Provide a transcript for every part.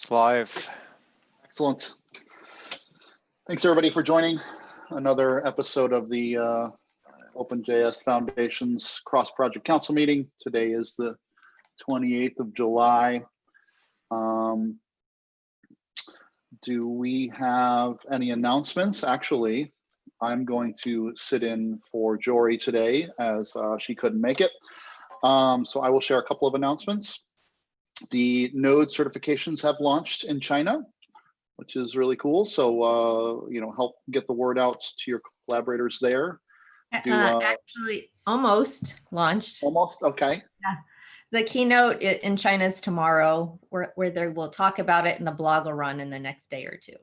It's live. Excellent. Thanks everybody for joining another episode of the OpenJS Foundation's Cross-Project Council meeting. Today is the 28th of July. Do we have any announcements? Actually, I'm going to sit in for Jory today as she couldn't make it. So I will share a couple of announcements. The Node certifications have launched in China, which is really cool. So, help get the word out to your collaborators there. Actually, almost launched. Almost, okay. Yeah. The keynote in China is tomorrow, where they will talk about it, and the blog will run in the next day or two.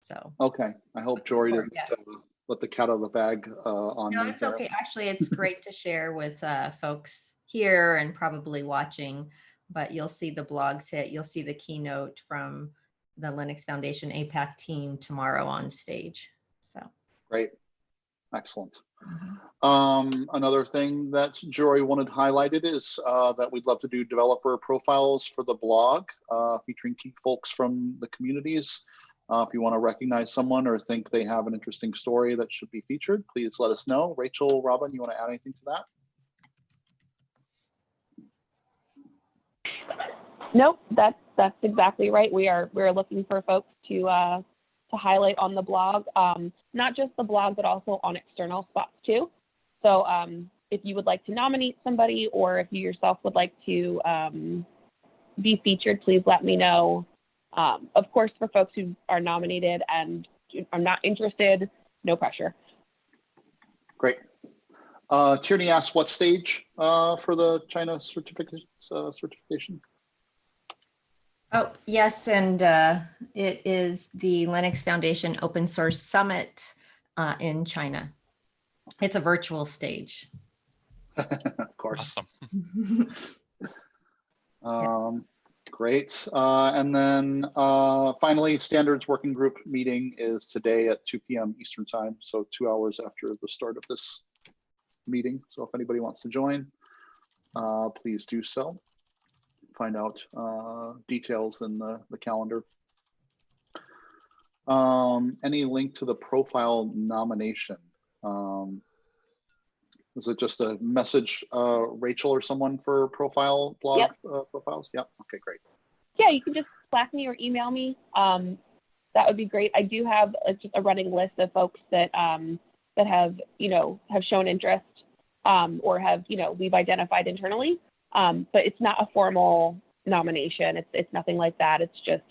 So. Okay, I hope Jory didn't let the cat out of the bag on No, me it's there. okay. Actually, it's great to share with folks here and probably watching. But you'll see the blogs hit. You'll see the keynote from the Linux Foundation APAC team tomorrow on stage. So great, excellent. Another thing that Jory wanted highlighted is that we'd love to do developer profiles for the blog, featuring key folks from the communities. If you want to recognize someone or think they have an interesting story that should be featured, please let us know. Rachel, Robin, you want to add anything to that? Nope, that's exactly right. We're looking for folks to highlight on the blog, not just the blog, but also on external spots too. So if you would like to nominate somebody, or if you yourself would like to be featured, please let me know. Of course, for folks who are nominated and are not interested, no pressure. Great. Tierney asked what stage for the China certification? Oh, yes, and it is the Linux Foundation Open Source Summit in China. It's a virtual stage. Of course. Awesome. Great. And then finally, Standards Working Group meeting is today at 2 p.m. Eastern Time, so 2 hours after the start of this meeting. So if anybody wants to join, please do so. Find out details in the calendar. Any link to the profile nomination? Is it just a message, Rachel or someone for profile blog? Yep. Profiles? Yep. Okay, great. Yeah, you can just Slack me or email me. That would be great. I do have just a running list of folks that that have shown interest or have we've identified internally. But it's not a formal nomination. It's nothing like that. It's just,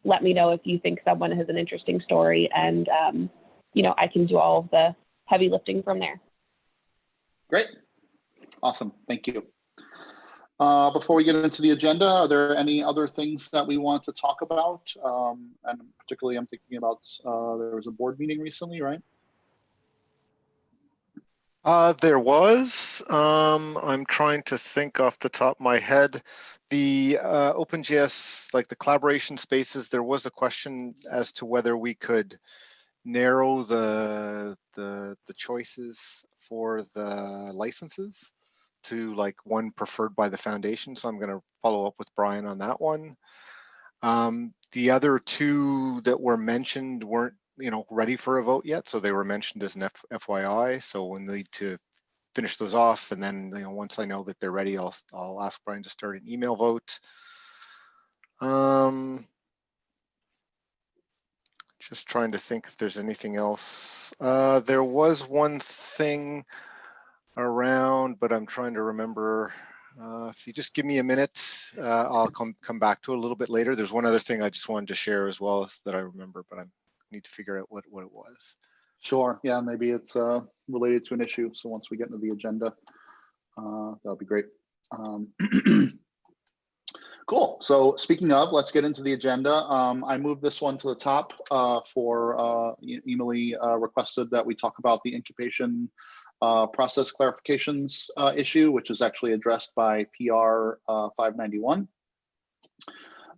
let me know if you think someone has an interesting story, and, I can do all of the heavy lifting from there. Great. Awesome. Thank you. Before we get into the agenda, are there any other things that we want to talk about? And particularly, I'm thinking about there was a board meeting recently, right? There was. I'm trying to think off the top of my head. The OpenJS, like the collaboration spaces, there was a question as to whether we could narrow the choices for the licenses to like one preferred by the foundation. So I'm going to follow up with Brian on that one. The other two that were mentioned weren't ready for a vote yet, so they were mentioned as an FYI. So we'll need to finish those off, and then once I know that they're ready, I'll ask Brian to start an email vote. Just trying to think if there's anything else. There was one thing around, but I'm trying to remember. If you just give me a minute, I'll come back to it a little bit later. There's one other thing I just wanted to share as well that I remember, but I need to figure out what it was. Sure. Yeah, maybe it's related to an issue. So once we get into the agenda, that'll be great. Cool. So speaking of, let's get into the agenda. I moved this one to the top for Emily requested that we talk about the incubation process clarifications issue, which is actually addressed by PR 591.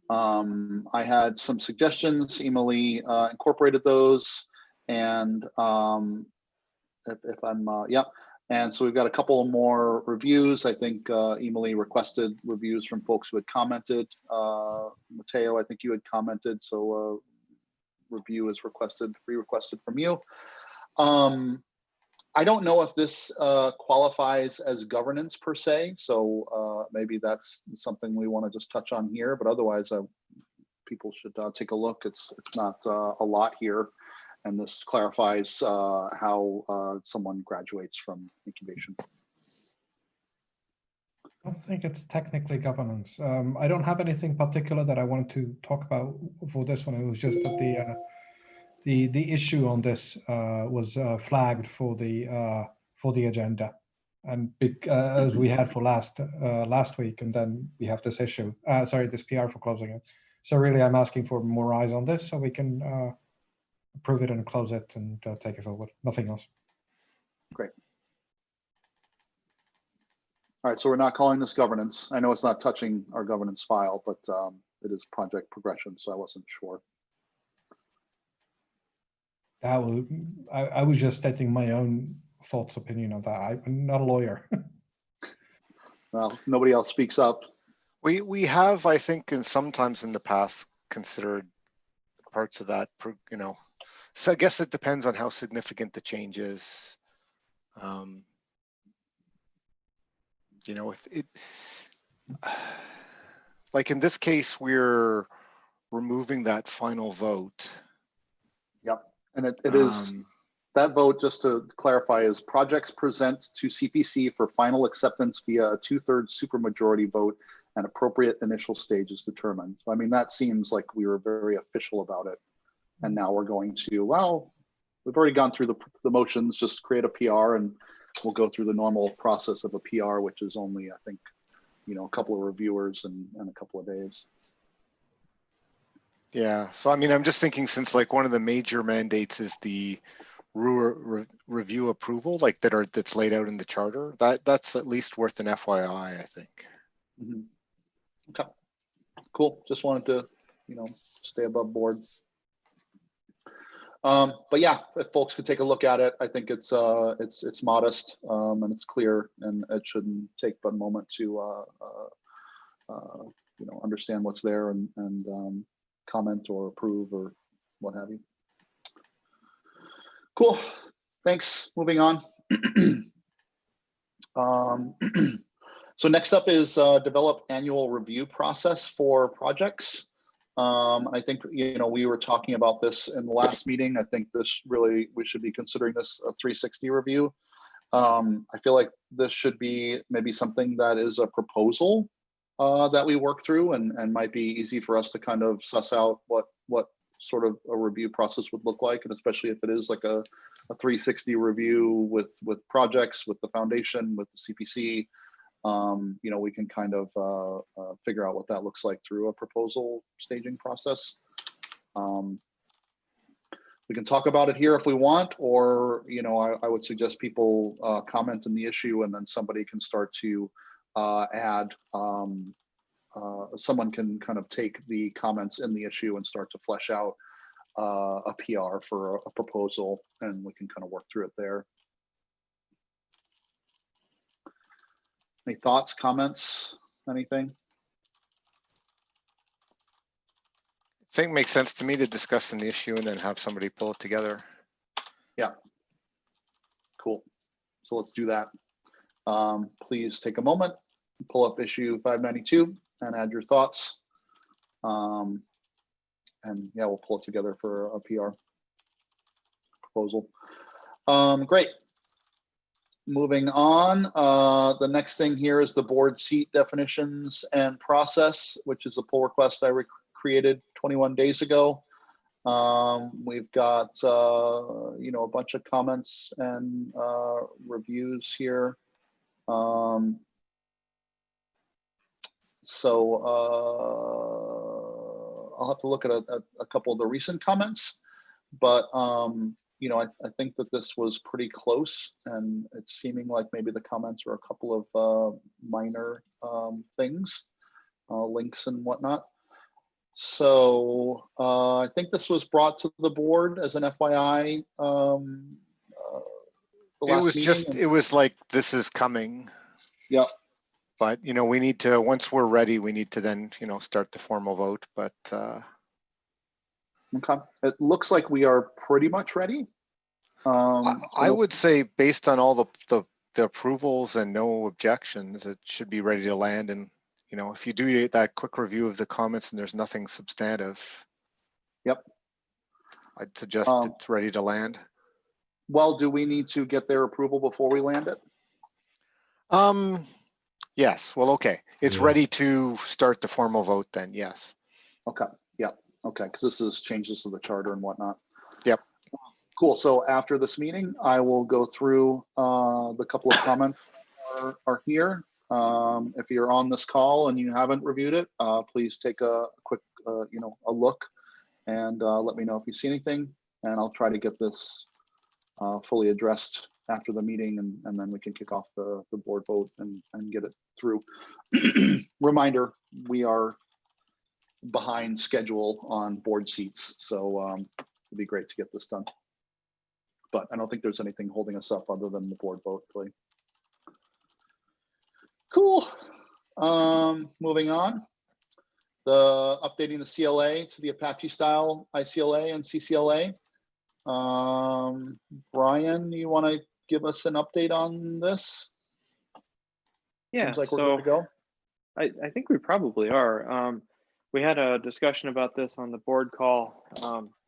I had some suggestions. Emily incorporated those, and if I'm And so we've got a couple more reviews. I think Emily requested reviews from folks who had commented. Mateo, I think you had commented, so review is re-requested from you. I don't know if this qualifies as governance per se, so maybe that's something we want to just touch on here, but otherwise people should take a look. It's not a lot here, and this clarifies how someone graduates from incubation. I don't think it's technically governance. I don't have anything particular that I wanted to talk about for this one. It was just that the issue on this was flagged for the agenda, and as we had for last week, and then we have this issue. Sorry, this PR for closing it. So really, I'm asking for more eyes on this so we can approve it and close it and take it forward. Nothing else. Great. All right, so we're not calling this governance. I know it's not touching our governance file, but it is project progression, so I wasn't sure. I was just stating my own thoughts, opinion on that. I'm not a lawyer. Well, nobody else speaks up. We have, I think, and sometimes in the past considered parts of that, you know. So I guess it depends on how significant the change is. You know, if it, like in this case, we're removing that final vote. Yep, and it is, that vote, just to clarify, is projects present to CPC for final acceptance via a 2/3 supermajority vote and appropriate initial stages determined. So I mean, that seems like we were very official about it. And now we're going to, well, we've already gone through the motions, just create a PR and we'll go through the normal process of a PR, which is only, I think, you know, a couple of reviewers and a couple of days. Yeah, so I mean, I'm just thinking, since like one of the major mandates is the review approval, like that's laid out in the charter, that's at least worth an FYI, I think. Mm-hmm. Okay, cool. Just wanted to, you know, stay above board. But yeah, if folks could take a look at it, I think it's modest and it's clear, and it shouldn't take but a moment to you know, understand what's there and comment or approve or what have you. Cool, thanks. Moving on. So next up is develop annual review process for projects. I think, you know, we were talking about this in the last meeting. I think this really, we should be considering this a 360 review. I feel like this should be maybe something that is a proposal that we work through and might be easy for us to kind of suss out what sort of a review process would look like, and especially if it is like a 360 review with projects, with the foundation, with the CPC. You know, we can kind of figure out what that looks like through a proposal staging process. We can talk about it here if we want, or, you know, I would suggest people comment in the issue, and then somebody can start to add, someone can kind of take the comments in the issue and start to flesh out a PR for a proposal, and we can kind of work through it there. Any thoughts, comments, anything? I think it makes sense to me to discuss an issue and then have somebody pull it together. Yeah, cool. So let's do that. Please take a moment, pull up issue 592 and add your thoughts. And yeah, we'll pull it together for a PR proposal. Great. Moving on, the next thing here is the board seat definitions and process, which is a pull request I created 21 days ago. We've got, you know, a bunch of comments and reviews here. So I'll have to look at a couple of the recent comments, but you know, I think that this was pretty close, and it's seeming like maybe the comments are a couple of minor things, links and whatnot. So I think this was brought to the board as an FYI the the It last was meeting? just, it was like, this is coming. Yep. But, you know, we need to, once we're ready, we need to then, you know, start the formal vote, but Okay. It looks like we are pretty much ready. I would say based on all the approvals and no objections, it should be ready to land. And, you know, if you do that quick review of the comments and there's nothing substantive. Yep. I'd suggest it's ready to land. Well, do we need to get their approval before we land it? Yes, well, okay. It's ready to start the formal vote then, yes. Okay, yeah, okay, because this is changes to the charter and whatnot. Yep. Cool, so after this meeting, I will go through the couple of comments are here. If you're on this call and you haven't reviewed it, please take a quick, you know, a look and let me know if you see anything, and I'll try to get this fully addressed after the meeting, and then we can kick off the board vote and get it through. Reminder, we are behind schedule on board seats, so it'd be great to get this done. But I don't think there's anything holding us up other than the board vote, really. Cool. Moving on. The updating the CLA to the Apache style ICLA and CCLA. Brian, you want to give us an update on this? Yeah, Seems like we're so good to go. I think we probably are. We had a discussion about this on the board call,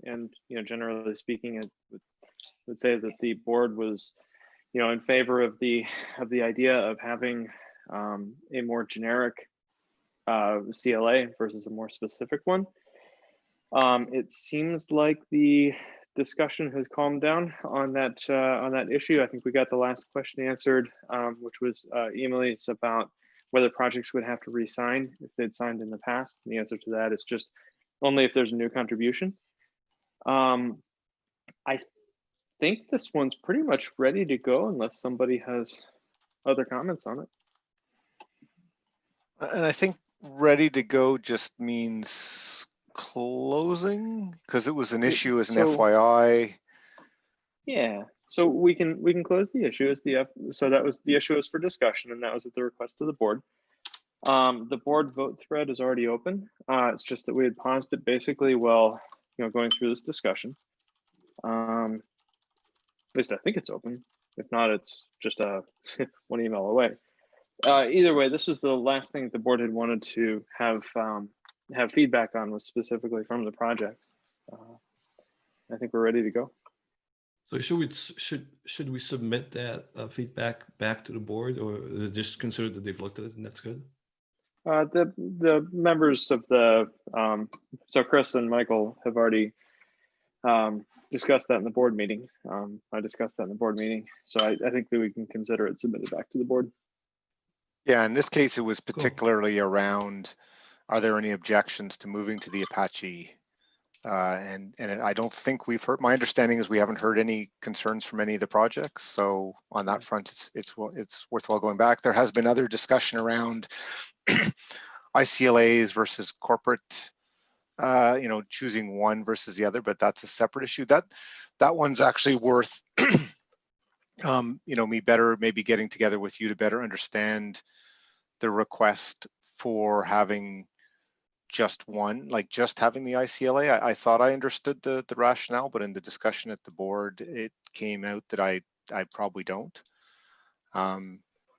and you know, generally speaking, I would say that the board was, you know, in favor of the idea of having a more generic CLA versus a more specific one. It seems like the discussion has calmed down on that issue. I think we got the last question answered, which was Emily's about whether projects would have to re-sign if they'd signed in the past. And the answer to that is just only if there's a new contribution. I think this one's pretty much ready to go unless somebody has other comments on it. And I think ready to go just means closing, because it was an issue as an FYI. Yeah, so we can close the issue as so that was the issue is for discussion, and that was at the request of the board. The board vote thread is already open. It's just that we had paused it basically while, you know, going through this discussion. At least I think it's open. If not, it's just one email away. Either way, this was the last thing the board had wanted to have feedback on, was specifically from the project. I think we're ready to go. So should we submit that feedback back to the board, or just consider that they've looked at it and that's good? The members of the so Chris and Michael have already discussed that in the board meeting. I discussed that in the board meeting, so I think that we can consider it submitted back to the board. Yeah, in this case, it was particularly around, are there any objections to moving to the Apache? And I don't think we've heard, my understanding is we haven't heard any concerns from any of the projects. So on that front, it's worthwhile going back. There has been other discussion around ICLAs versus corporate, you know, choosing one versus the other, but that's a separate issue. That one's actually worth, you know, me better maybe getting together with you to better understand the request for having just one, like just having the ICLA. I thought I understood the rationale, but in the discussion at the board, it came out that I probably don't.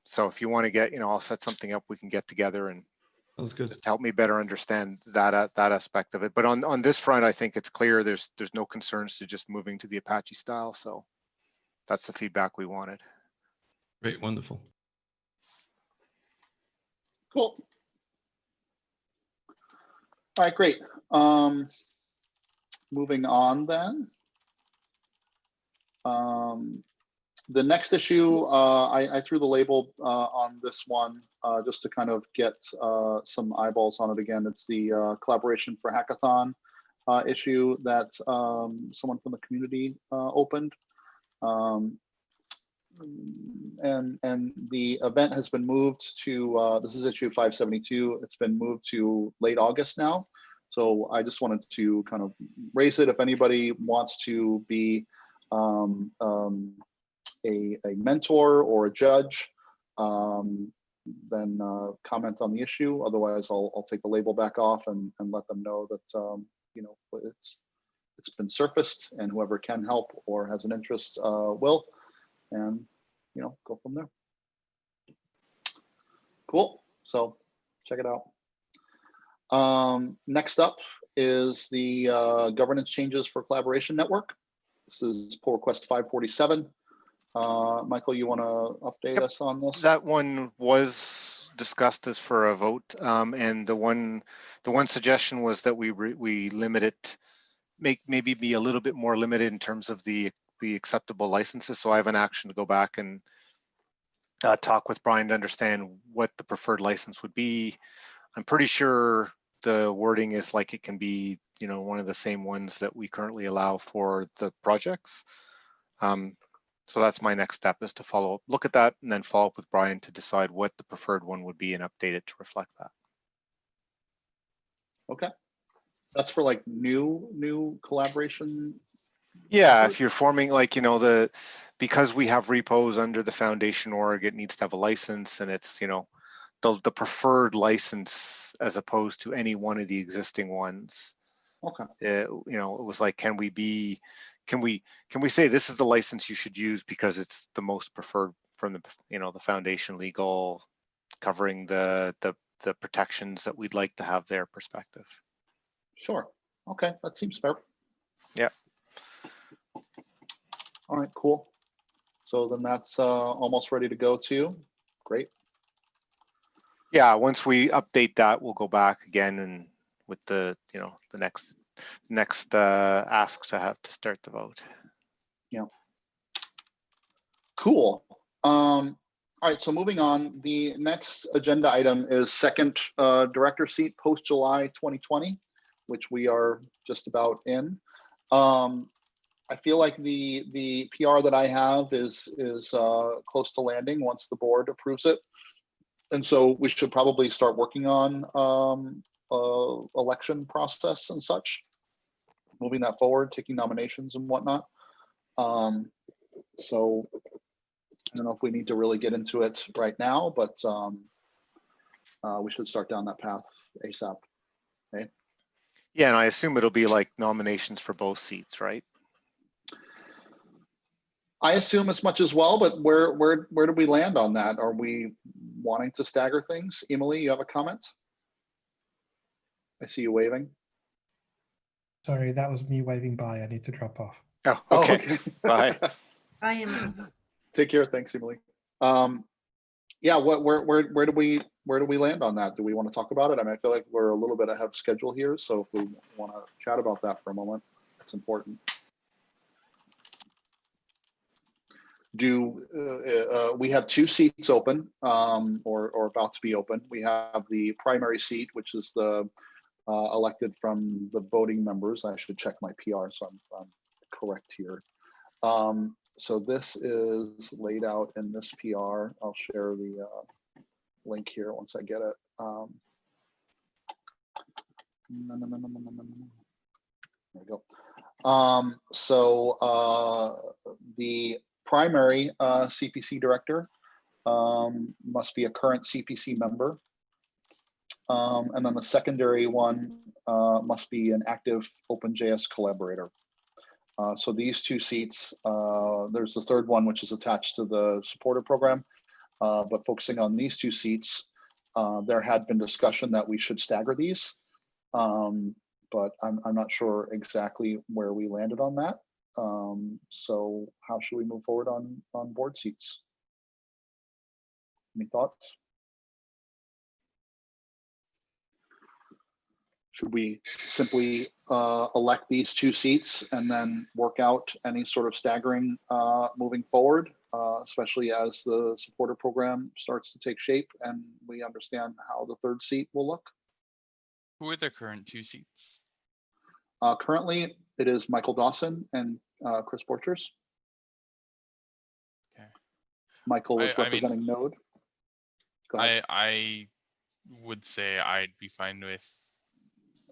So if you want to get, you know, I'll set something up, we can get together and That's good. just help me better understand that aspect of it. But on this front, I think it's clear there's no concerns to just moving to the Apache style. So that's the feedback we wanted. Great, wonderful. Cool. All right, great. Moving on then. The next issue, I threw the label on this one just to kind of get some eyeballs on it again. It's the collaboration for hackathon issue that someone from the community opened. And the event has been moved to, this is issue 572. It's been moved to late August now. So I just wanted to kind of raise it. If anybody wants to be a mentor or a judge, then comment on the issue. Otherwise, I'll take the label back off and let them know that you know, it's been surfaced, and whoever can help or has an interest will, and you know, go from there. Cool. So check it out. Next up is the governance changes for collaboration network. This is pull request 547. Michael, you want to update us on this? That one was discussed as for a vote, and the one suggestion was that we limit it, maybe be a little bit more limited in terms of the acceptable licenses. So I have an action to go back and talk with Brian to understand what the preferred license would be. I'm pretty sure the wording is like it can be, you know, one of the same ones that we currently allow for the projects. So that's my next step, is to follow up, look at that, and then follow up with Brian to decide what the preferred one would be and update it to reflect that. Okay. That's for like new collaboration. Yeah, if you're forming, like, you know, because we have repos under the foundation org, it needs to have a license, and it's, you know, the preferred license as opposed to any one of the existing ones. Okay. You know, it was like, can we say this is the license you should use because it's the most preferred from the, you know, the foundation legal, covering the protections that we'd like to have their perspective. Sure. Okay, that seems fair. Yeah. All right, cool. So then that's almost ready to go too. Great. Yeah, once we update that, we'll go back again and with the, you know, the next ask to have to start the vote. Yeah. Cool. All right, so moving on, the next agenda item is second director seat post July 2020, which we are just about in. I feel like the PR that I have is close to landing once the board approves it. And so we should probably start working on election process and such, moving that forward, taking nominations and whatnot. So I don't know if we need to really get into it right now, but we should start down that path ASAP. Okay. Yeah, and I assume it'll be like nominations for both seats, right? I assume as much as well, but where do we land on that? Are we wanting to stagger things? Emily, you have a comment? I see you waving. Sorry, that was me waving by. I need to drop off. Oh, okay. Bye. I am. Take care. Thanks, Emily. Yeah, where do we land on that? Do we want to talk about it? I mean, I feel like we're a little bit ahead of schedule here, so if we want to chat about that for a moment, it's important. We have 2 seats open, or about to be open. We have the primary seat, which is the elected from the voting members. I should check my PR, so I'm correct here. So this is laid out in this PR. I'll share the link here once I get it. There we go. The primary CPC director must be a current CPC member. And then the secondary one must be an active OpenJS collaborator. So these 2 seats, there's the third one, which is attached to the supporter program. But focusing on these 2 seats, there had been discussion that we should stagger these. But I'm not sure exactly where we landed on that. So how should we move forward on board seats? Any thoughts? Should we simply elect these 2 seats and then work out any sort of staggering moving forward, especially as the supporter program starts to take shape and we understand how the third seat will look? Who are the current 2 seats? Currently, it is Michael Dawson and Chris Borchers. Okay. Michael is representing Node. Go ahead. I would say I'd be fine with,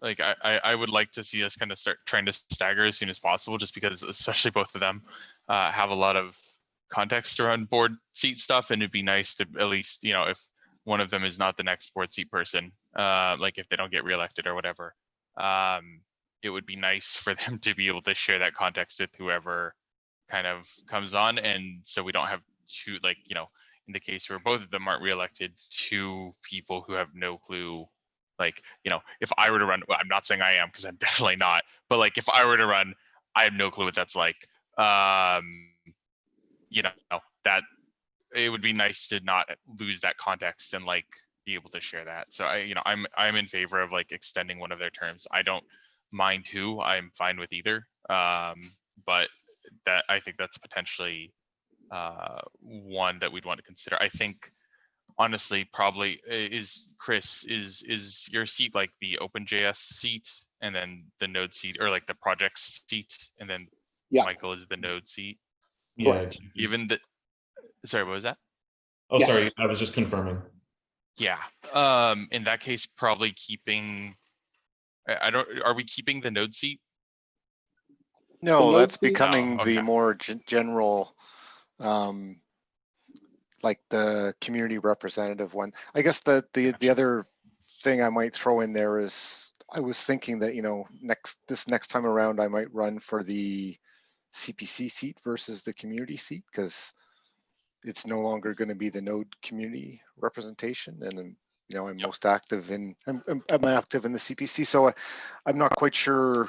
like, I would like to see us kind of start trying to stagger as soon as possible, just because especially both of them have a lot of context around board seat stuff, and it'd be nice to at least, you know, if one of them is not the next board seat person, like if they don't get reelected or whatever, it would be nice for them to be able to share that context with whoever kind of comes on. And so we don't have two, like, you know, in the case where both of them aren't reelected, two people who have no clue. Like, you know, if I were to run, well, I'm not saying I am, because I'm definitely not, but like if I were to run, I have no clue what that's like. You know, that it would be nice to not lose that context and like be able to share that. So I, you know, I'm in favor of like extending one of their terms. I don't mind who, I'm fine with either. But that, I think that's potentially one that we'd want to consider. I think honestly, probably is Chris, is your seat like the OpenJS seat and then the node seat, or like the projects seat, and then Yeah. Michael is the node seat? Yeah. Even the, sorry, what was that? Oh, Yes. sorry. I was just confirming. Yeah. In that case, probably keeping, I don't, are we keeping the node seat? No, node that's seat- becoming Oh, the okay. more general, like the community representative one. I guess the other thing I might throw in there is, I was thinking that, you know, this next time around, I might run for the CPC seat versus the community seat, because it's no longer going to be the node community representation. And you know, I'm Yep. most active in, I'm active in the CPC. So I'm not quite sure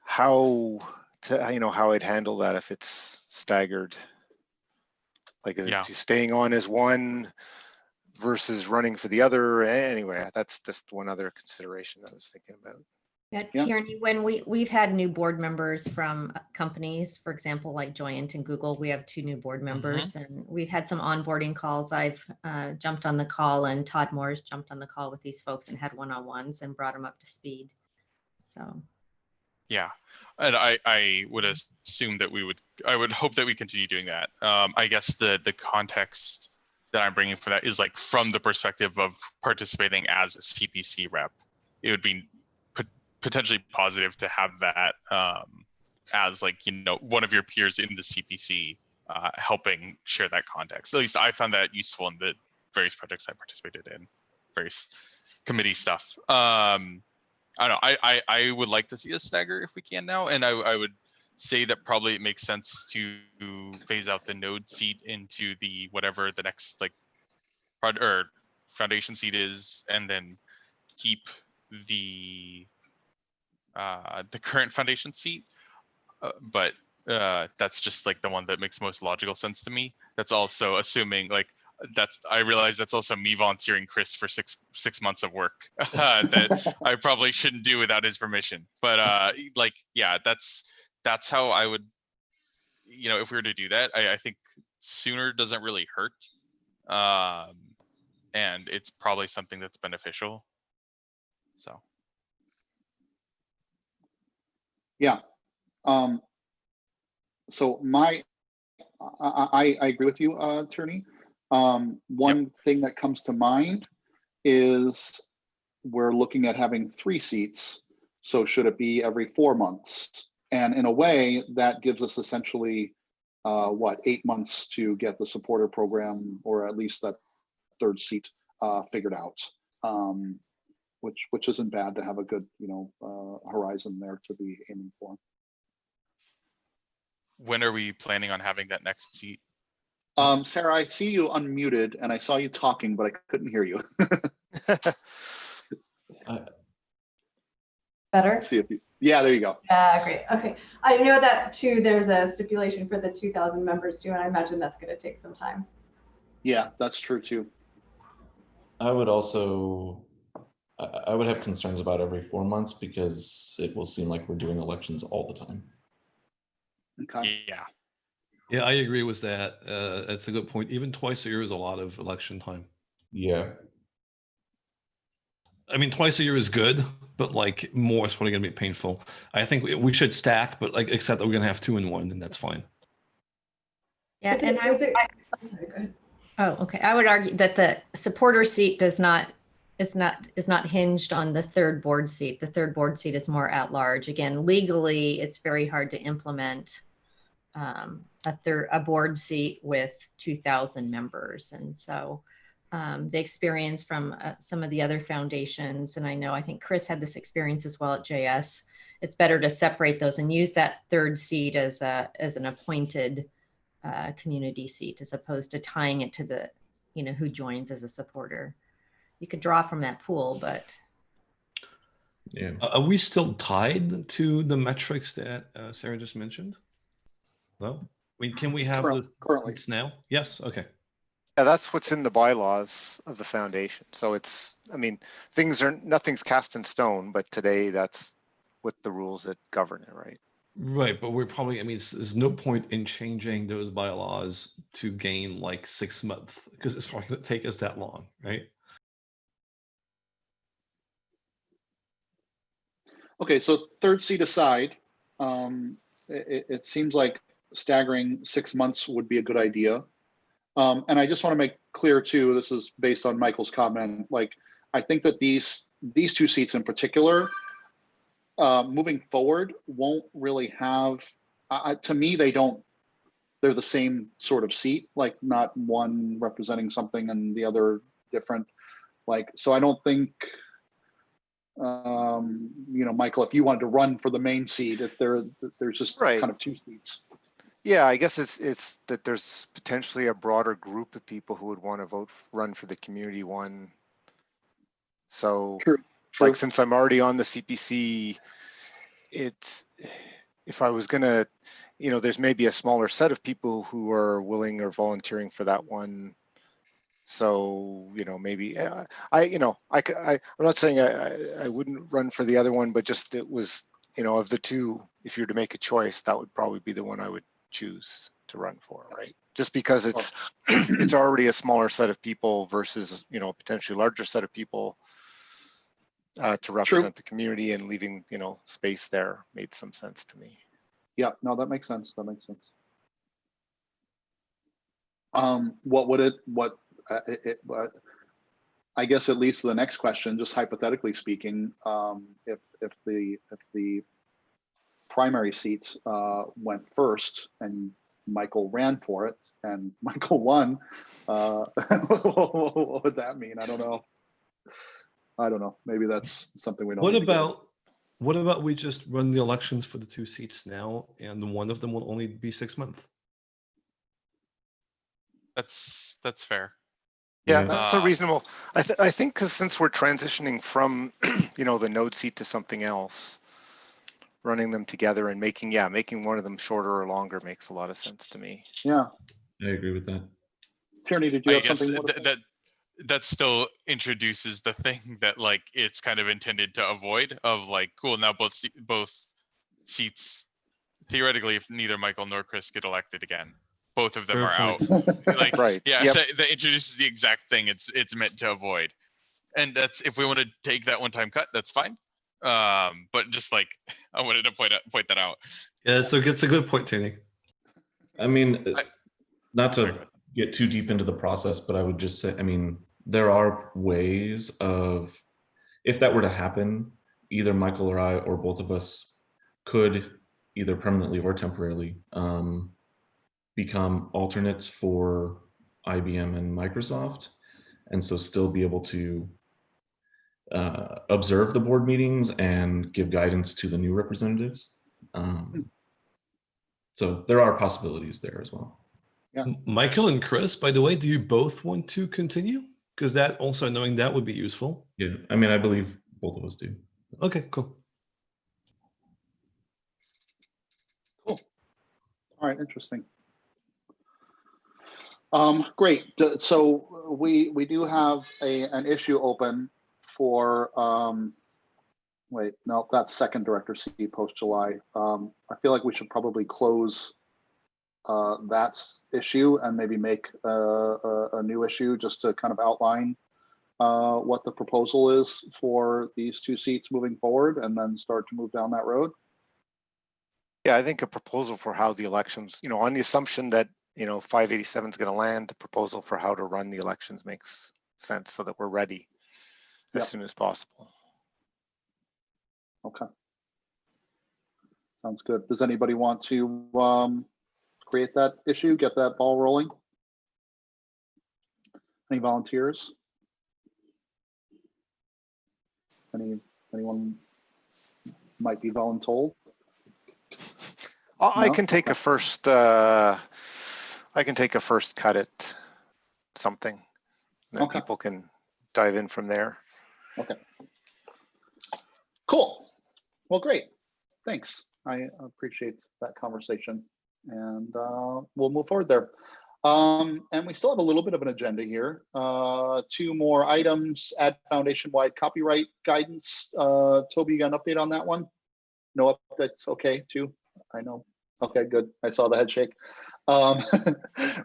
how to, you know, how I'd handle that if it's staggered. Like, is Yeah. it staying on as one versus running for the other? Anyway, that's just one other consideration I was thinking about. Yeah, Yeah. Tierney, when we've had new board members from companies, for example, like Joyent and Google, we have 2 new board members, and we've had some onboarding calls. I've jumped on the call, and Todd Moore's jumped on the call with these folks and had one-on-ones and brought them up to speed. So. Yeah, and I would assume that I would hope that we continue doing that. I guess the context that I'm bringing for that is like from the perspective of participating as a CPC rep. It would be potentially positive to have that as like, you know, one of your peers in the CPC helping share that context. At least I found that useful in the various projects I participated in, various committee stuff. I don't know. I would like to see a stagger if we can now, and I would say that probably it makes sense to phase out the node seat into the whatever the next like or foundation seat is, and then keep the current foundation seat. But that's just like the one that makes most logical sense to me. That's also assuming like I realize that's also me volunteering Chris for six months of work that I probably shouldn't do without his permission. But like, yeah, that's how I would, you know, if we were to do that, I think sooner doesn't really hurt. And it's probably something that's beneficial. So. Yeah. So I agree with you, Tierney. One thing that comes to mind is we're looking at having 3 seats. So should it be every 4 months? And in a way, that gives us essentially, 8 months to get the supporter program, or at least that 3rd seat figured out, which isn't bad to have a good, you know, horizon there to be aiming for. When are we planning on having that next seat? Sarah, I see you unmuted, and I saw you talking, but I couldn't hear you. Better? See if you, yeah, there you go. Yeah, great. Okay. I know that too, there's a stipulation for the 2,000 members too, and I imagine that's going to take some time. Yeah, that's true too. I would also, I would have concerns about every 4 months, because it will seem like we're doing elections all the time. Okay. Yeah. Yeah, I agree with that. That's a good point. Even twice a year is a lot of election time. Yeah. I mean, twice a year is good, but like more is probably going to be painful. I think we should stack, but like, except that we're going to have 2 in 1, then that's fine. Yeah, Is and it, I'm sorry, go ahead. Oh, okay. I would argue that the supporter seat is not hinged on the 3rd board seat. The 3rd board seat is more at large. Again, legally, it's very hard to implement a board seat with 2,000 members. And so the experience from some of the other foundations, and I think Chris had this experience as well at JS, it's better to separate those and use that third seat as an appointed community seat, as opposed to tying it to the, who joins as a supporter. You could draw from that pool, but. Yeah. Are we still tied to the metrics that Sarah just mentioned? No? Can we have this currently now? Yes, okay. Yeah, that's what's in the bylaws of the foundation. So nothing's cast in stone, but today that's what the rules that govern it, right? Right, but we're probably, there's no point in changing those bylaws to gain like 6 months, because it's probably going to take us that long, right? Okay, so third seat aside, it seems like staggering 6 months would be a good idea. And I just want to make clear too, this is based on Michael's comment, like, I think that these two seats in particular, moving forward, won't really have, to me, they're the same sort of seat, like not one representing something and the other different. Like, so I don't think, Michael, if you wanted to run for the main seat, if there's just Right. kind of two seats. Yeah, I guess it's that there's potentially a broader group of people who would want to run for the community one. So, True. like, since I'm already on the CPC, if I was gonna, there's maybe a smaller set of people who are willing or volunteering for that one. So, maybe I'm not saying I wouldn't run for the other one, but just it was, of the two, if you're to make a choice, that would probably be the one I would choose to run for, right? Just because it's it's already a smaller set of people versus, a potentially larger set of people to represent the community, and leaving, space there made some sense to me. Yeah, no, that makes sense. That makes sense. I guess it leads to the next question, just hypothetically speaking, if the primary seat went first and Michael ran for it and Michael won, what would that mean? I don't know. Maybe that's something we don't. What about we just run the elections for the 2 seats now, and one of them will only be 6 months? That's fair. Yeah, that's a reasonable. I think because since we're transitioning from, the node seat to something else, running them together and making one of them shorter or longer makes a lot of sense to me. Yeah, I agree with that. Tierney, did you have something? That still introduces the thing that, like, it's kind of intended to avoid, of like, cool, now both seats, theoretically, if neither Michael nor Chris get elected again, both of them Fair are point. out. Like, Right. yeah, Yep. that introduces the exact thing it's meant to avoid. And that's, if we want to take that one-time cut, that's fine. But just like, I wanted to point that out. Yeah, so it's a good point, Tierney. Not to get too deep into the process, but I would just say, there are ways of, if that were to happen, either Michael or I or both of us could either permanently or temporarily become alternates for IBM and Microsoft, and so still be able to observe the board meetings and give guidance to the new representatives. So there are possibilities there as well. Yeah. Michael and Chris, by the way, do you both want to continue? Because that also, knowing that would be useful. Yeah, I believe both of us do. Okay, cool. Cool. All right, interesting. Great. So we do have an issue open for wait, no, that's second director seat post July. I feel like we should probably close that issue and maybe make a new issue just to kind of outline what the proposal is for these 2 seats moving forward, and then start to move down that road. Yeah, I think a proposal for how the elections, on the assumption that, 587 is going to land, the proposal for how to run the elections makes sense, so that we're ready as soon as possible. Okay. Sounds good. Does anybody want to create that issue, get that ball rolling? Any volunteers? Anyone might be voluntold? I No? can take a first. I can take a first cut at something. Then Okay. people can dive in from there. Okay. Cool. Well, great. Thanks. I appreciate that conversation, and we'll move forward there. And we still have a little bit of an agenda here. 2 more items: add foundation-wide copyright guidance. Toby, you got an update on that one? No updates. Okay, too. I know. Okay, good. I saw the head shake.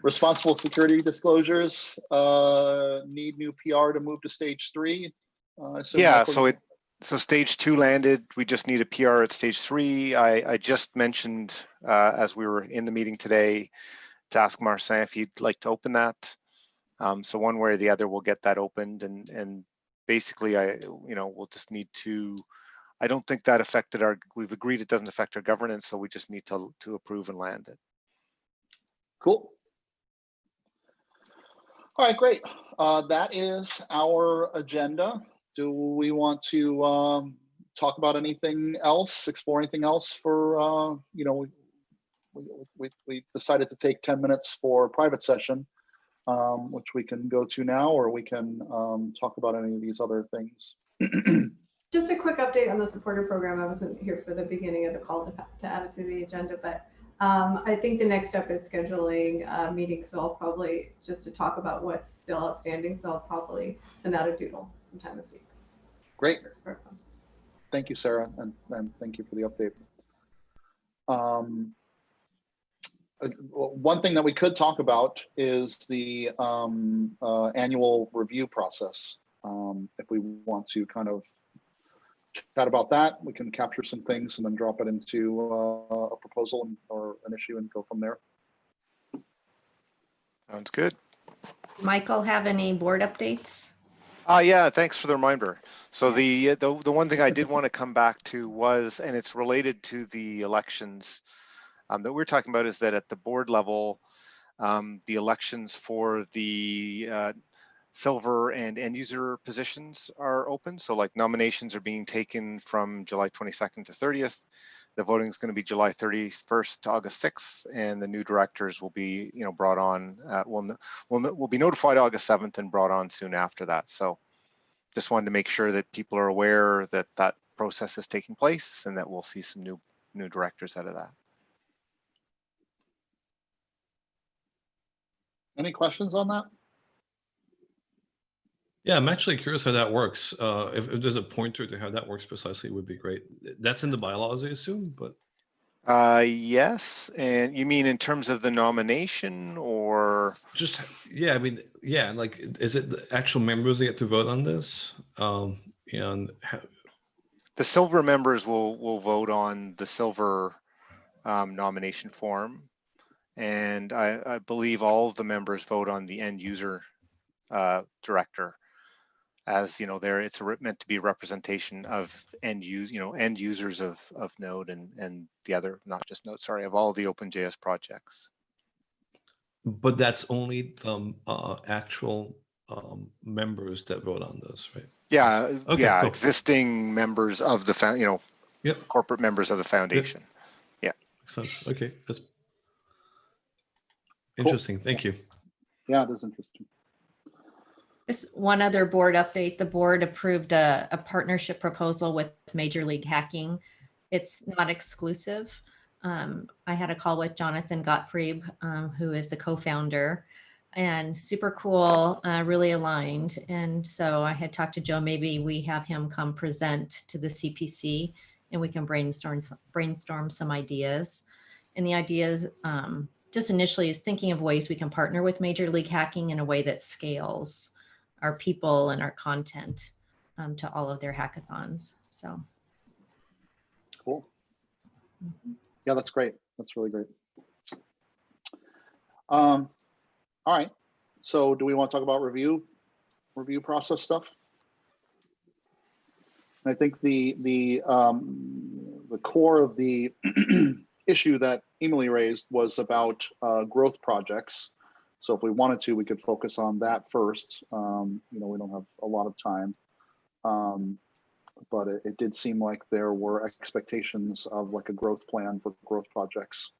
Responsible security disclosures. Need new PR to move to stage 3. Yeah. So stage 2 landed. We just need a PR at stage 3. I just mentioned as we were in the meeting today to ask Marcin if he'd like to open that. So one way or the other, we'll get that opened, and basically, we'll just need to. I don't think that affected our. We've agreed it doesn't affect our governance, so we just need to approve and land it. Cool. All right, great. That is our agenda. Do we want to talk about anything else? Explore anything else? For we decided to take 10 minutes for a private session, which we can go to now, or we can talk about any of these other things. Just a quick update on the supporter program. I wasn't here for the beginning of the call to add it to the agenda, but I think the next step is scheduling a meeting. So I'll probably, just to talk about what's still outstanding, so I'll probably send out a doodle sometime this week. Great. Thank you, Sarah, and thank you for the update. One thing that we could talk about is the annual review process. If we want to kind of chat about that, we can capture some things and then drop it into a proposal or an issue and go from there. Sounds good. Michael, have any board updates? Yeah, thanks for the reminder. So the one thing I did want to come back to was, and it's related to the elections that we're talking about, is that at the board level, the elections for the silver and end user positions are open. So like nominations are being taken from July 22nd to 30th. The voting is going to be July 31st to August 6th, and the new directors will be, brought on. Will be notified August 7th and brought on soon after that. So, just wanted to make sure that people are aware that that process is taking place, and that we'll see some new directors out of that. Any questions on that? Yeah, I'm actually curious how that works. If there's a pointer to how that works precisely, would be great. That's in the bylaws, I assume, but. Yes, and you mean in terms of the nomination, or? Just, yeah, I mean, yeah, like, is it the actual members that get to vote on this? And the silver members will vote on the silver nomination form, and I believe all of the members vote on the end user director. As it's meant to be representation of end users of Node and the other, not just Node, sorry, of all the OpenJS projects. But that's only the actual members that vote on this, right? Yeah, okay, yeah, cool. Existing members of the yep. corporate members of the foundation. Yep. Yeah, makes sense. Okay, that's interesting. Cool. Thank you. Yeah, it is interesting. Just one other board update. The board approved a partnership proposal with Major League Hacking. It's not exclusive. I had a call with Jonathan Gottfried, who is the co-founder, and super cool, really aligned. And so I had talked to Joe, maybe we have him come present to the CPC and we can brainstorm some ideas. And the ideas just initially is thinking of ways we can partner with Major League Hacking in a way that scales our people and our content to all of their hackathons. So cool. Yeah, that's great. That's really great. All right. So do we want to talk about review process stuff? And I think the core of the issue that Emily raised was about growth projects. So if we wanted to, we could focus on that first. You know, we don't have a lot of time. But it did seem like there were expectations of like a growth plan for growth projects,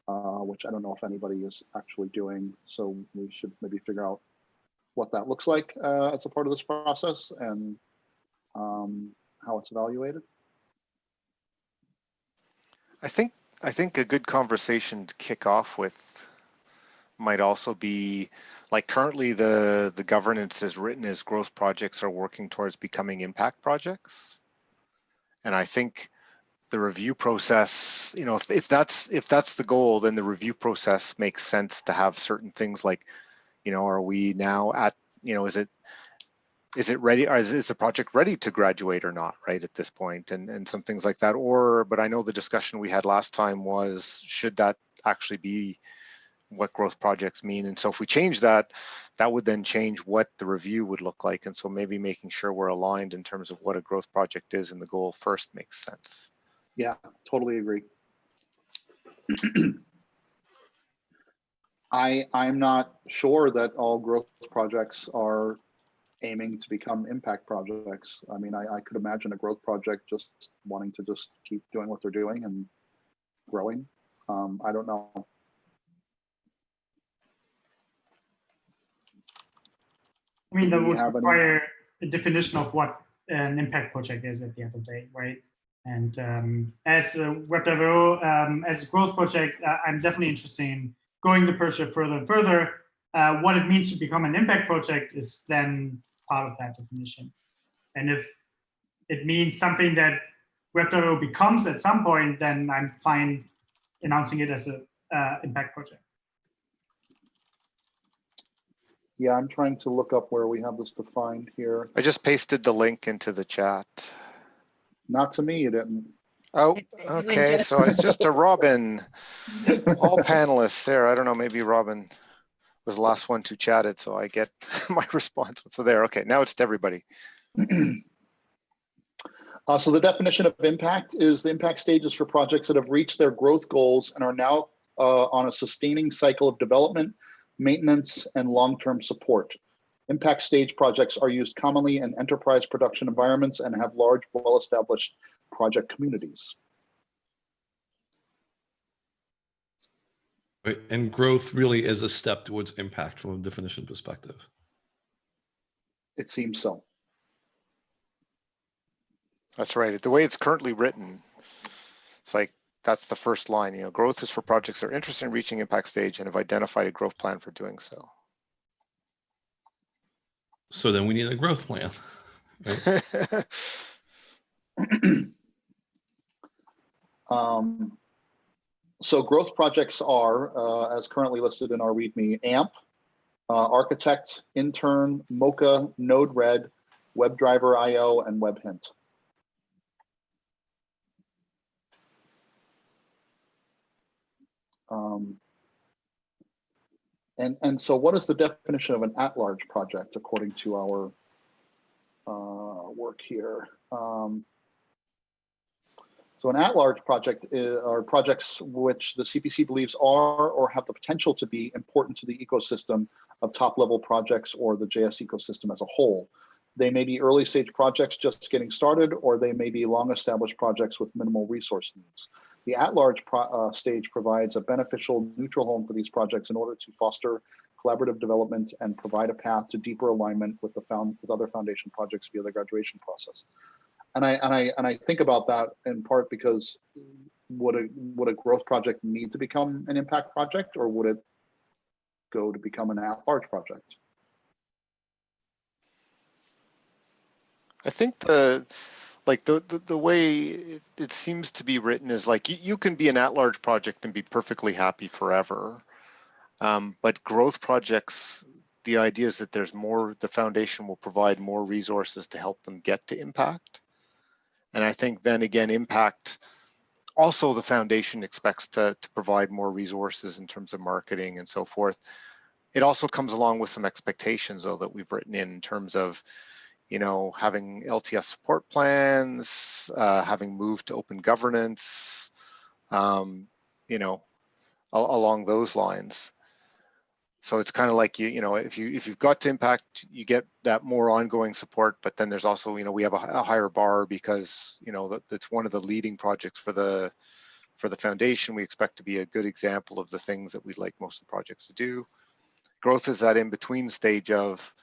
which I don't know if anybody is actually doing. So we should maybe figure out what that looks like as a part of this process and how it's evaluated. I think a good conversation to kick off with might also be, like, currently the governance is written as growth projects are working towards becoming impact projects. And I think the review process, you know, if that's the goal, then the review process makes sense to have certain things like, you know, are we now at, you know, is it ready, or is the project ready to graduate or not, right, at this point, and some things like that. Or, but I know the discussion we had last time was, should that actually be what growth projects mean? And so if we change that, that would then change what the review would look like. And so maybe making sure we're aligned in terms of what a growth project is and the goal first makes sense. Yeah, totally agree. I'm not sure that all growth projects are aiming to become impact projects. I mean, I could imagine a growth project just wanting to just keep doing what they're doing and growing. I don't know. I mean, that Do we would have any- require a definition of what an impact project is at the end of the day, right? And as a web developer, as a growth project, I'm definitely interested in going the project further and further. What it means to become an impact project is then part of that definition. And if it means something that web developer becomes at some point, then I'm fine announcing it as an impact project. Yeah, I'm trying to look up where we have this defined here. I just pasted the link into the chat. Not to me, you didn't. Oh, okay, so it's just a Robin. All panelists there. I don't know, maybe Robin was the last one to chatted, so I get my response. So there, okay, now it's to everybody. So the definition of impact is the impact stages for projects that have reached their growth goals and are now on a sustaining cycle of development, maintenance, and long-term support. Impact stage projects are used commonly in enterprise production environments and have large, well-established project communities. Right. And growth really is a step towards impact from a definition perspective. It seems so. That's right. The way it's currently written, it's like, that's the first line, you know, growth is for projects that are interested in reaching impact stage and have identified a growth plan for doing so. So then we need a growth plan. Right? So growth projects are, as currently listed in our README, AMP, Architect, Intern, Mocha, Node-RED, WebDriver IO, and WebHint. And so what is the definition of an at-large project according to our work here? So an at-large project are projects which the CPC believes are or have the potential to be important to the ecosystem of top-level projects or the JS ecosystem as a whole. They may be early-stage projects just getting started, or they may be long-established projects with minimal resource needs. The at-large stage provides a beneficial neutral home for these projects in order to foster collaborative development and provide a path to deeper alignment with other foundation projects via the graduation process. And I think about that in part because would a growth project need to become an impact project, or would it go to become an at-large project? I think the way it seems to be written is like you can be an at-large project and be perfectly happy forever. But growth projects, the idea is that there's more, the foundation will provide more resources to help them get to impact. And I think then again, impact, also the foundation expects to provide more resources in terms of marketing and so forth. It also comes along with some expectations though that we've written in terms of, you know, having LTS support plans, having moved to open governance, you know, along those lines. So it's kind of like you know, if you've got to impact, you get that more ongoing support. But then there's also, you know, we have a higher bar because, you know, that's one of the leading projects for the foundation. We expect to be a good example of the things that we'd like most of the projects to do. Growth is that in between stage of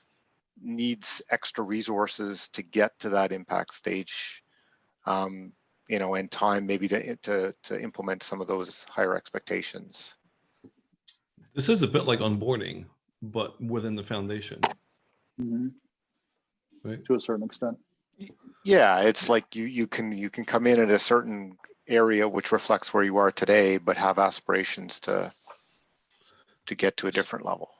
needs extra resources to get to that impact stage, you know, and time maybe to implement some of those higher expectations. This is a bit like onboarding, but within the foundation. Mm-hmm. Right? To a certain extent. Yeah, it's like you can come in at a certain area which reflects where you are today, but have aspirations to get to a different level.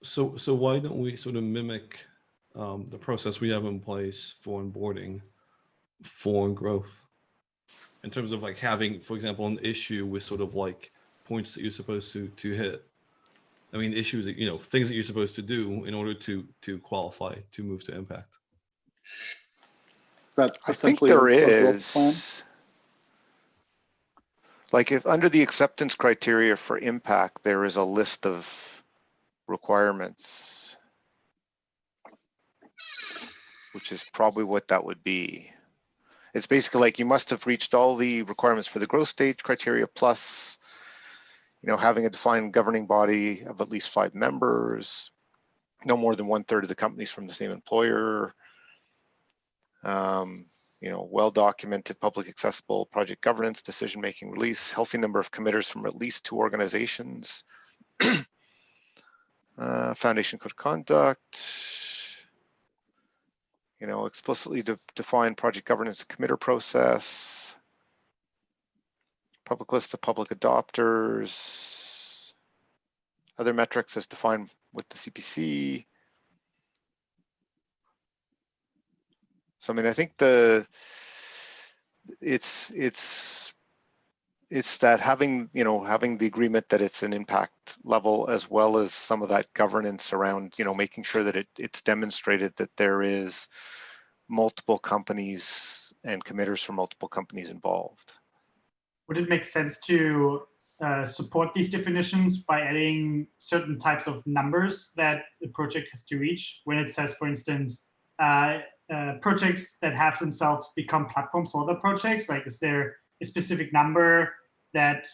So why don't we sort of mimic the process we have in place for onboarding for growth, in terms of like having, for example, an issue with sort of like points that you're supposed to hit. I mean, issues that, you know, things that you're supposed to do in order to qualify to move to impact. Is that I think there is. Like if under the acceptance criteria for impact, there is a list of requirements, which is probably what that would be. It's basically like you must have reached all the requirements for the growth stage criteria plus, you know, having a defined governing body of at least 5 members, no more than 1/3 of the companies from the same employer, you know, well-documented, public accessible project governance, decision-making release, healthy number of committers from at least 2 organizations, foundation code of conduct, you know, explicitly define project governance committer process, public list of public adopters, other metrics as defined with the CPC. So I mean, I think it's that having, you know, having the agreement that it's an impact level, as well as some of that governance around, you know, making sure that it's demonstrated that there is multiple companies and committers from multiple companies involved. Would it make sense to support these definitions by adding certain types of numbers that the project has to reach? When it says, for instance, projects that have themselves become platforms for other projects, like is there a specific number that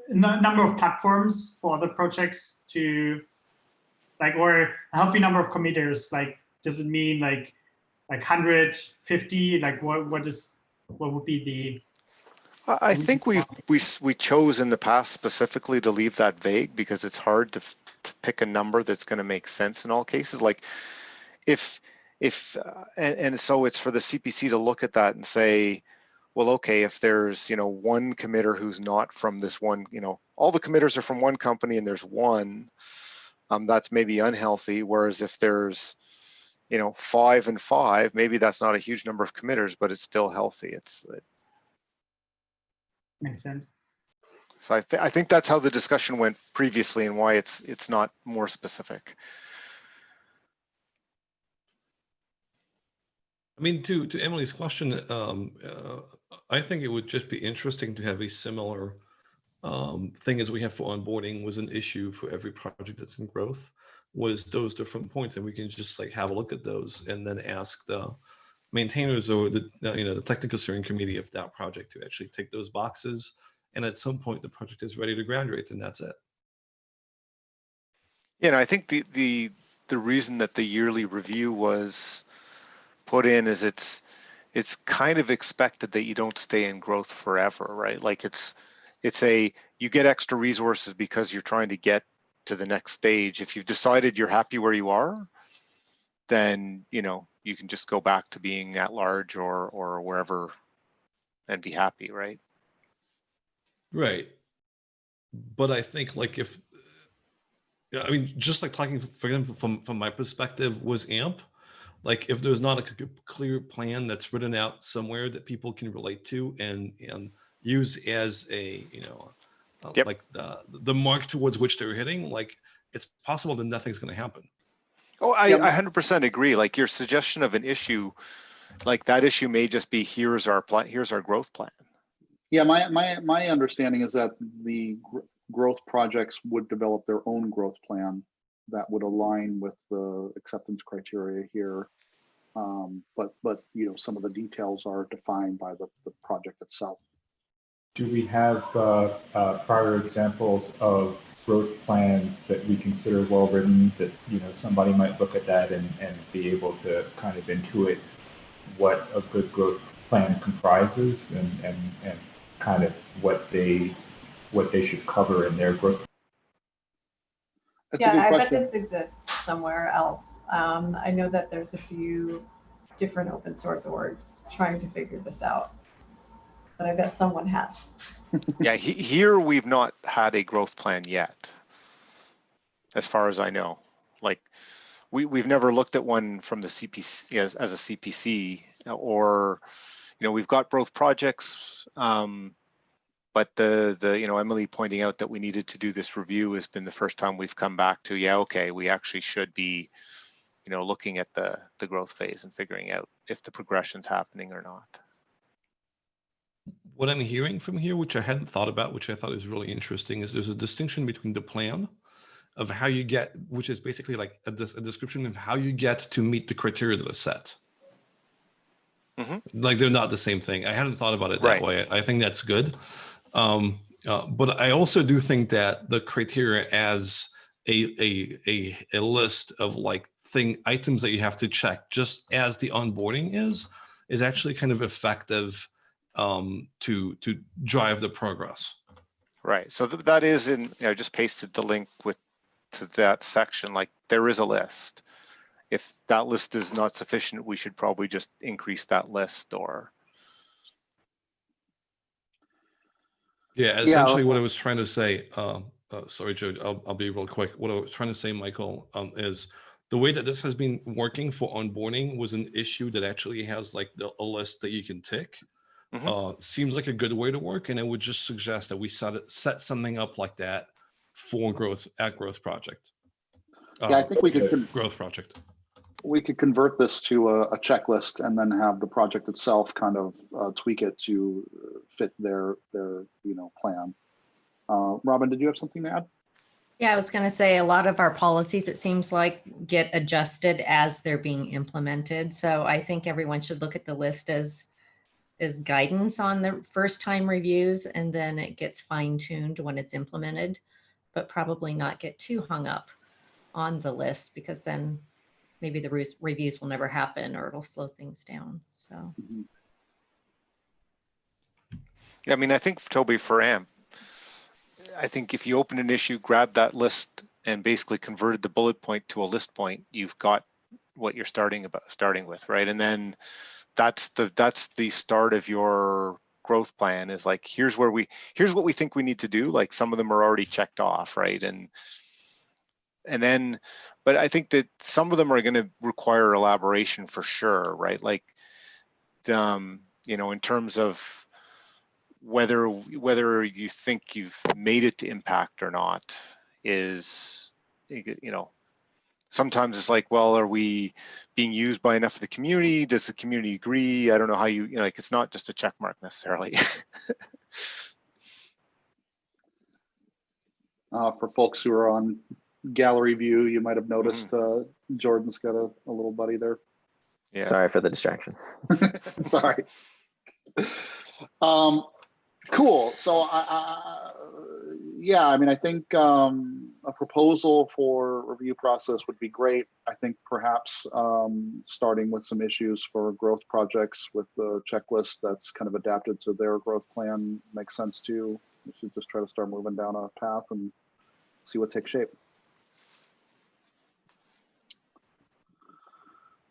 number of platforms for other projects to, like, or a healthy number of committers? Like, does it mean like 150? Like, what would be the? I think we chose in the past specifically to leave that vague because it's hard to pick a number that's going to make sense in all cases. Like and so it's for the CPC to look at that and say, well, okay, if there's, you know, one committer who's not from this one, you know, all the committers are from one company and there's one, that's maybe unhealthy. Whereas if there's, you know, 5 and 5, maybe that's not a huge number of committers, but it's still healthy. Makes sense. So I think that's how the discussion went previously and why it's not more specific. I mean, to Emily's question, I think it would just be interesting to have a similar thing as we have for onboarding was an issue for every project that's in growth, was those different points, and we can just like have a look at those and then ask the maintainers or the you know, the technical steering committee of that project to actually tick those boxes, and at some point the project is ready to graduate, and that's it. You know, I think the reason that the yearly review was put in is it's kind of expected that you don't stay in growth forever, right? Like it's you get extra resources because you're trying to get to the next stage. If you've decided you're happy where you are, then, you know, you can just go back to being at large or wherever and be happy, right? Right. But I think like if, I mean, just like talking for example, from my perspective was AMP, like if there's not a clear plan that's written out somewhere that people can relate to and use as a, you know, Yep. like the mark towards which they're hitting, like it's possible that nothing's going to happen. Oh, I 100% agree. Like your suggestion of an issue, like that issue may just be here's our plan, here's our growth plan. Yeah, my understanding is that the growth projects would develop their own growth plan that would align with the acceptance criteria here. But you know, some of the details are defined by the project itself. Do we have prior examples of growth plans that we consider well written, that, you know, somebody might look at that and be able to kind of intuit what a good growth plan comprises and kind of what they should cover in their growth? That's a good I bet question. this exists somewhere else. I know that there's a few different open source orgs trying to figure this out, but I bet someone has. Yeah, here we've not had a growth plan yet, as far as I know. Like, we've never looked at one from the CPC as a CPC, or, you know, we've got growth projects, but the you know, Emily pointing out that we needed to do this review has been the first time we've come back to, yeah, okay, we actually should be, you know, looking at the growth phase and figuring out if the progression's happening or not. What I'm hearing from here, which I hadn't thought about, which I thought is really interesting, is there's a distinction between the plan of how you get, which is basically like a description of how you get to meet the criteria that are set. Like, they're not the same thing. I hadn't thought about it that way. I think that's good. But I also do think that the criteria as a list of like items that you have to check, just as the onboarding is actually kind of effective to drive the progress. Right. So that is in, you know, I just pasted the link to that section. Like, there is a list. If that list is not sufficient, we should probably just increase that list, or. Yeah, essentially what I was trying to say, sorry, Joe, I'll be real quick. What I was trying to say, Michael, is the way that this has been working for onboarding was an issue that actually has like a list that you can tick. Seems like a good way to work, and I would just suggest that we set something up like that for growth project. Yeah, I think we could growth project. We could convert this to a checklist and then have the project itself kind of tweak it to fit their you know, plan. Robin, did you have something to add? Yeah, I was going to say a lot of our policies, it seems like, get adjusted as they're being implemented. So I think everyone should look at the list as guidance on the first time reviews, and then it gets fine-tuned when it's implemented, but probably not get too hung up on the list, because then maybe the reviews will never happen, or it'll slow things down. So yeah, I mean, I think, Toby, for AMP, I think if you open an issue, grab that list and basically converted the bullet point to a list point, you've got what you're starting with, right? And then that's the start of your growth plan, is like, here's what we think we need to do. Like, some of them are already checked off, right? And then, but I think that some of them are going to require elaboration for sure, right? Like, you know, in terms of whether you think you've made it to impact or not, is, you know, sometimes it's like, well, are we being used by enough of the community? Does the community agree? I don't know how you know, like, it's not just a check mark necessarily. For folks who are on gallery view, you might have noticed Jordan's got a little buddy there. Yeah. Sorry for the distraction. Sorry. Cool. So yeah, I mean, I think a proposal for review process would be great. I think perhaps starting with some issues for growth projects with the checklist that's kind of adapted to their growth plan makes sense too. We should just try to start moving down a path and see what takes shape.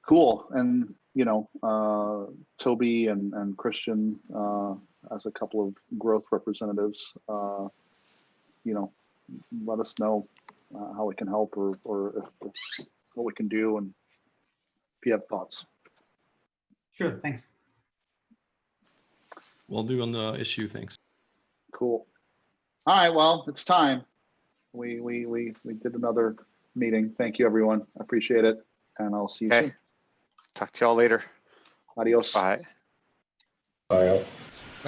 Cool. And, you know, Toby and Christian, as a couple of growth representatives, you know, let us know how we can help, or if what we can do, and if you have thoughts. Sure, thanks. We'll do on the issue, thanks. Cool. All right, well, it's time. We did another meeting. Thank you, everyone. I appreciate it, and I'll see you soon. Talk to y'all later. Adios. Bye. Bye.